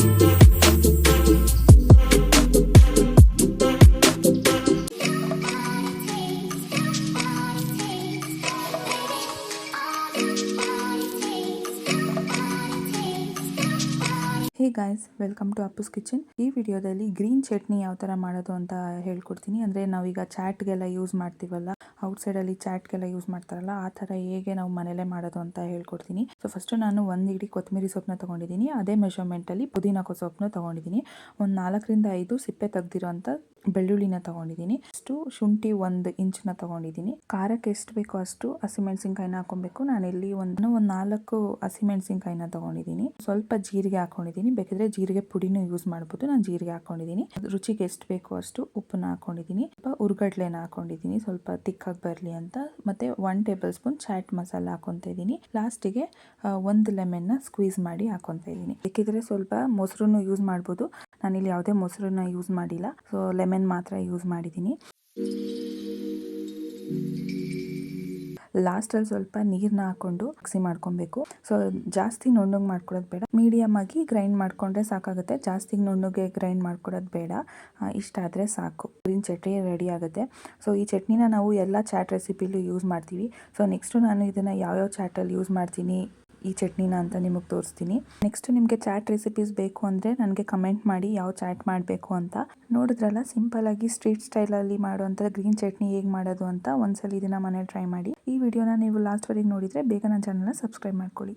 Hey guys, welcome to Appu's kitchen. ಈ ವಿಡಿಯೋದಲ್ಲಿ green chutney ಯಾವ ಥರ ಮಾಡೋದು ಅಂತ ಹೇಳ್ಕೊಡ್ತೀನಿ. ಅಂದರೆ ನಾವೀಗ ಚಾಟ್ಗೆಲ್ಲ ಯೂಸ್ ಮಾಡ್ತೀವಲ್ಲ, ಔಟ್ಸೈಡಲ್ಲಿ ಚಾಟ್ಗೆಲ್ಲ ಯೂಸ್ ಮಾಡ್ತಾರಲ್ಲ, ಆ ಥರ ಹೇಗೆ ನಾವು ಮನೇಲೇ ಮಾಡೋದು ಅಂತ ಹೇಳ್ಕೊಡ್ತೀನಿ. ಸೊ ಫಸ್ಟು ನಾನು 1 ಇಡೀ ಕೊತ್ತಂಬರಿ ಸೊಪ್ಪನ್ನ ತೊಗೊಂಡಿದ್ದೀನಿ. ಅದೇ ಮೆಷರ್ಮೆಂಟಲ್ಲಿ ಪುದೀನ ಸೊಪ್ಪನ್ನ ತೊಗೊಂಡಿದ್ದೀನಿ. ಒಂದು 4ರಿಂದ 5 ಸಿಪ್ಪೆ ತೆಗ್ದಿರೋಂಥ ಬೆಳ್ಳುಳ್ಳಿನ ತೊಗೊಂಡಿದ್ದೀನಿ. ಅಷ್ಟು ಶುಂಠಿ 1 ಇಂಚನ್ನ ತೊಗೊಂಡಿದ್ದೀನಿ. ಖಾರಕ್ಕೆ ಎಷ್ಟು ಬೇಕೋ ಅಷ್ಟು ಹಸಿಮೆಣಸಿನ್ಕಾಯಿನ ಹಾಕೊಬೇಕು. ನಾನಿಲ್ಲಿ ಒಂದು 4 ಹಸಿಮೆಣಸಿನ್ಕಾಯಿನ ತೊಗೊಂಡಿದ್ದೀನಿ. ಸ್ವಲ್ಪ ಜೀರಿಗೆ ಹಾಕೊಂಡಿದ್ದೀನಿ. ಬೇಕಿದ್ರೆ ಜೀರಿಗೆ ಪುಡಿನೂ ಯೂಸ್ ಮಾಡ್ಬೋದು. ನಾನು ಜೀರಿಗೆ ಹಾಕೊಂಡಿದ್ದೀನಿ. ರುಚಿಗೆ ಎಷ್ಟು ಬೇಕೋ ಅಷ್ಟು ಉಪ್ಪನ್ನ ಹಾಕೊಂಡಿದ್ದೀನಿ. ಸ್ವಲ್ಪ ಉರ್ಗಡ್ಲೆನ ಹಾಕೊಂಡಿದ್ದೀನಿ, ಸ್ವಲ್ಪ ತಿಕ್ಕಾಗಿ ಬರಲಿ ಅಂತ. ಮತ್ತೆ 1 ಟೇಬಲ್ ಸ್ಪೂನ್ ಚಾಟ್ ಮಸಾಲ ಹಾಕೊತಾ ಇದ್ದೀನಿ. ಲಾಸ್ಟಿಗೆ 1 ಲೆಮನ್ನ ಸ್ಕ್ವೀಸ್ ಮಾಡಿ ಹಾಕೊತಾ ಇದ್ದೀನಿ. ಬೇಕಿದ್ರೆ ಸ್ವಲ್ಪ ಮೊಸರನ್ನು ಯೂಸ್ ಮಾಡ್ಬೋದು. ನಾನಿಲ್ಲಿ ಯಾವುದೇ ಮೊಸರನ್ನ ಯೂಸ್ ಮಾಡಿಲ್ಲ, ಸೊ ಲೆಮನ್ ಮಾತ್ರ ಯೂಸ್ ಮಾಡಿದ್ದೀನಿ. ಲಾಸ್ಟಲ್ಲಿ ಸ್ವಲ್ಪ ನೀರನ್ನ ಹಾಕೊಂಡು ಮಿಕ್ಸಿ ಮಾಡ್ಕೊಬೇಕು. ಸೊ ಜಾಸ್ತಿ ನುಣ್ಣಗೆ ಮಾಡ್ಕೊಳ್ಳೋದು ಬೇಡ, ಮೀಡಿಯಮ್ ಆಗಿ ಗ್ರೈಂಡ್ ಮಾಡ್ಕೊಂಡ್ರೆ ಸಾಕಾಗುತ್ತೆ. ಜಾಸ್ತಿ ನುಣ್ಣಗೆ ಗ್ರೈಂಡ್ ಮಾಡ್ಕೊಳ್ಳೋದು ಬೇಡ, ಇಷ್ಟ ಆದರೆ ಸಾಕು. ಗ್ರೀನ್ ಚಟ್ನಿ ರೆಡಿ ಆಗುತ್ತೆ. ಸೊ ಈ ಚಟ್ನಿನ ನಾವು ಎಲ್ಲ ಚಾಟ್ ರೆಸಿಪಿಲೂ ಯೂಸ್ ಮಾಡ್ತೀವಿ. ಸೊ ನೆಕ್ಸ್ಟು ನಾನು ಇದನ್ನು ಯಾವ್ಯಾವ ಚಾಟಲ್ಲಿ ಯೂಸ್ ಮಾಡ್ತೀನಿ ಈ ಚಟ್ನಿನ ಅಂತ ನಿಮಗೆ ತೋರಿಸ್ತೀನಿ. ನೆಕ್ಸ್ಟ್ ನಿಮಗೆ ಚಾಟ್ ರೆಸಿಪೀಸ್ ಬೇಕು ಅಂದರೆ ನನಗೆ ಕಮೆಂಟ್ ಮಾಡಿ ಯಾವ ಚಾಟ್ ಮಾಡಬೇಕು ಅಂತ. ನೋಡಿದ್ರಲ್ಲ, ಸಿಂಪಲ್ ಆಗಿ ಸ್ಟ್ರೀಟ್ ಸ್ಟೈಲಲ್ಲಿ ಮಾಡುವಂಥ ಗ್ರೀನ್ ಚಟ್ನಿ ಹೇಗೆ ಮಾಡೋದು ಅಂತ. ಒಂದ್ಸಲ ಇದನ್ನು ಮನೇಲಿ ಟ್ರೈ ಮಾಡಿ. ಈ ವಿಡಿಯೋನ ನೀವು ಲಾಸ್ಟ್ವರೆಗೆ ನೋಡಿದರೆ ಬೇಗ ನನ್ನ ಚಾನಲ್ನ ಸಬ್ಸ್ಕ್ರೈಬ್ ಮಾಡ್ಕೊಳ್ಳಿ.